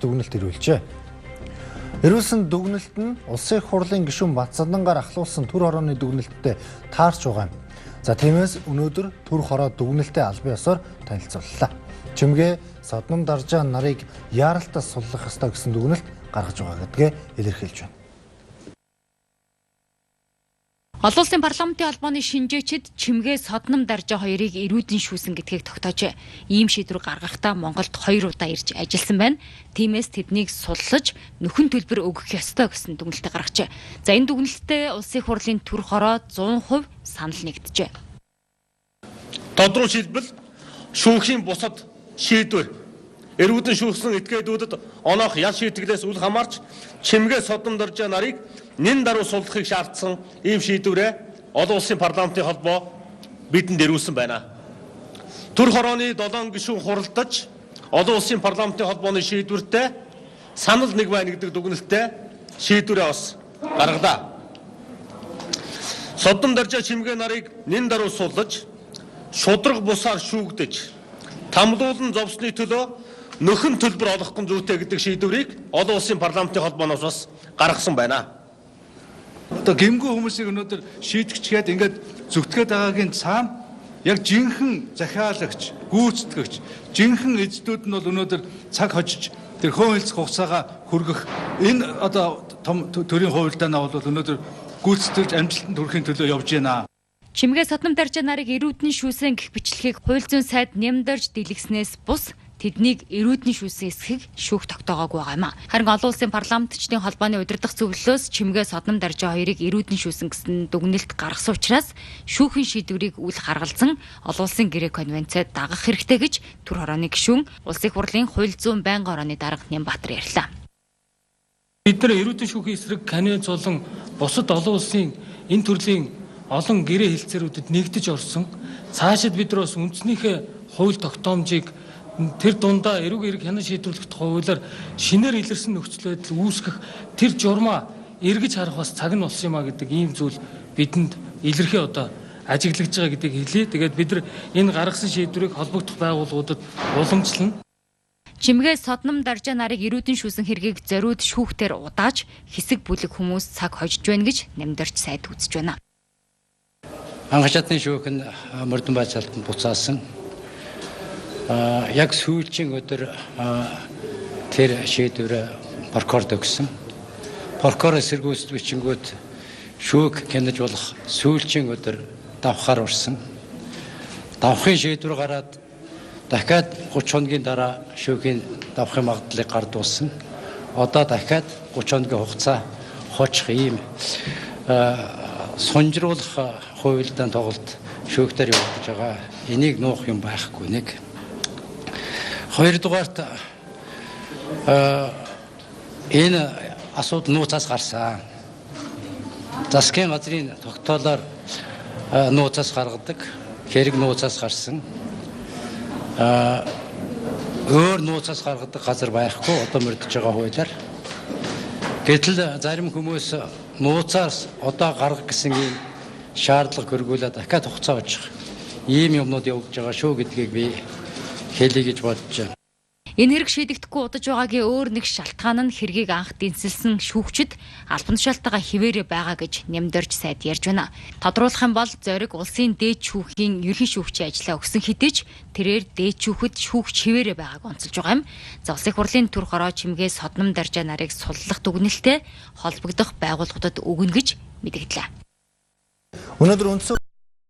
дүгнэлт ирүүлжээ. Ирүүлсэн дүгнэлт нь улсын их хурлын гишүүн Бацадангаар ахлуулсан төр хорооны дүгнэлттэй таарч байгаа юм. За тиймээс өнөөдөр төр хороо дүгнэлтээ албан ёсоор танилцууллаа. Чимгээ Содном Даржаан нарыг яаралтаас суллах ёстой гэсэн дүгнэлт гаргаж байгаа гэдгээ илэрхийлж байна. Олон улсын парламентын холбооны шинжээчид Чимгээ Содном Даржаа хоёрыг эрүүдэн шүүсэн гэдгийг тогтоожээ. Ийм шийдвэр гаргахдаа Монголд 2 удаа ирж ажилласан байна. Тиймээс тэднийг суллаж нөхөн төлбөр өгөх ёстой гэсэн дүгнэлтийг гаргажээ. За энэ дүгнэлттэй улсын их хурлын төр хороо 100% санал нэгджээ. Тодорхой шийдвэл шүүхийн бусад шийдвэр эрүүдэн шүүхсэн этгээдүүдэд оноох ял шийтгэлээс үл хамаарч Чимгээ Содном Даржаа нарыг нэн даруй суллахыг шаардсан ийм шийдвэрээ олон улсын парламентын холбоо бидэнд ирүүлсэн байна. Төр хорооны 7 гишүүн хуралдаж олон улсын парламентын холбооны шийдвэртэй санал нэг байна гэдэг дүгнэлттэй шийдвэрээ бас гаргалаа. Содном Даржаа Чимгээ нарыг нэн даруй суллаж шудраг бусаар шүүгдэж тамлуулан зовсны төлөө нөхөн төлбөр олох зүйтэй гэдэг шийдвэрийг олон улсын парламентын холбооноос бас гаргасан байна. Одоо гэмгүй хүмүүсийг өнөөдөр шийдэгчгээд ингээд зүгтгээд байгаагийн цаана яг жинхэнэ захиалагч, гүйцэтгэгч, жинхэнэ эзэдүүд нь бол өнөөдөр цаг хожиж тэр хөөнхөлцөх хугацаагаа хүргэх энэ одоо том төрийн хувилдаанаа бол өнөөдөр гүйцэтгэж амжилтанд хүрэхин төлөө явж байна. Чимгээ Содном Даржаа нарыг эрүүдэн шүүсэн гэх бичлэгийг хууль зүйн сайд нямдарж дэлгэснээс бус тэднийг эрүүдэн шүүсэн эсхийг шүүх тогтоогоогүй байгаа юм. Харин олон улсын парламентчдын холбооны удирдах зөвлөлөөс Чимгээ Содном Даржаа хоёрыг эрүүдэн шүүсэн гэсэн дүгнэлт гаргасан учраас шүүхийн шийдвэрийг үл харгалзан олон улсын гэрээ конвенцэд дагах хэрэгтэй гэж төр хорооны гишүүн улсын хурлын хууль зүйн байнгын орооны дарга Нямбатар ярьлаа. Бид нар эрүүдэн шүүхийн эсрэг конвенц болон бусад олон улсын энэ төрлийн олон гэрээ хэлцээрүүдэд нэгдэж орсон. Цаашид бид нар бас үндснийхээ хууль тогтоомжийг тэр дундаа эрүүг эрг хянан шийдвэрлэх хуулиар шинээр илэрсэн нөхцөл байдал үүсгэх тэр журмаа эргэж харах бас цаг нь болсон юм а гэдэг ийм зүйл бидэнд илэрхий одоо ажиглагдж байгаа гэдгийг хэлье. Тэгээд бид нар энэ гаргасан шийдвэрийг холбогдох байгууллагуудад уламжлана. Чимгээ Содном Даржаа нарыг эрүүдэн шүүсэн хэргийг зориуд шүүхтэр удааж хэсэг бүлэг хүмүүс цаг хожиж байна гэж нэмдэрч сайд үзэж байна. Анх чадны шүүх нь мөрдөн байцаалтанд буцаасан. Яг сүүлчийн өдөр тэр шийдвэр прокурорд өгсөн. Прокурор эсэргүүцэл бичингүүд шүүх хянаж болох сүүлчийн өдөр давхаар урсан. Давхын шийдвэр гараад дахиад 30 хоногийн дараа шүүхийн давхын магадлалыг гардуулсан. Одоо дахиад 30 хоногийн хугацаа хоочих ийм сонжруулах хувилдаан тоглолт шүүхтэр явуулж байгаа. Энийг нуух юм байхгүй нэг. Хоёрдугаарт энэ асуудал нууцаас гарсан. Засгийн газрын тогтоолоор нууцаас гаргадаг, хэрэг нууцаас гарсан. Өөр нууцаас гаргадаг газар байхгүй одоо мөрдөж байгаа хуулиар. Гэтэл зарим хүмүүс нууцаас одоо гаргах гэсэн ийм шаардлага хөргүүлээд дахиад хугацаа очих ийм юмнууд явуулж байгаа шүү гэдгийг би хэлье гэж бодож байна. Энэ хэрэг шийдэгдэхгүй удаж байгаагийн өөр нэг шалтгаан нь хэргийг анх дэнсэлсэн шүүгчид албан тушаалтайгаа хിവэрэ байгаа гэж нэмдэрч сайд ярьж байна. Тодруулах юм бол зориг улсын дээд шүүхийн ерхий шүүгчийн ажлаа өгсөн хэдий ч тэрээр дээд шүүхэд шүүгч хിവэрэ байгааг онцолж байгаа юм. За улсын хурлын төр хороо Чимгээ Содном Даржаа нарыг суллах дүгнэлтэд холбогдох байгууллагуудад өгнө гэж мэдэгдлээ. Өнөөдөр үндсэн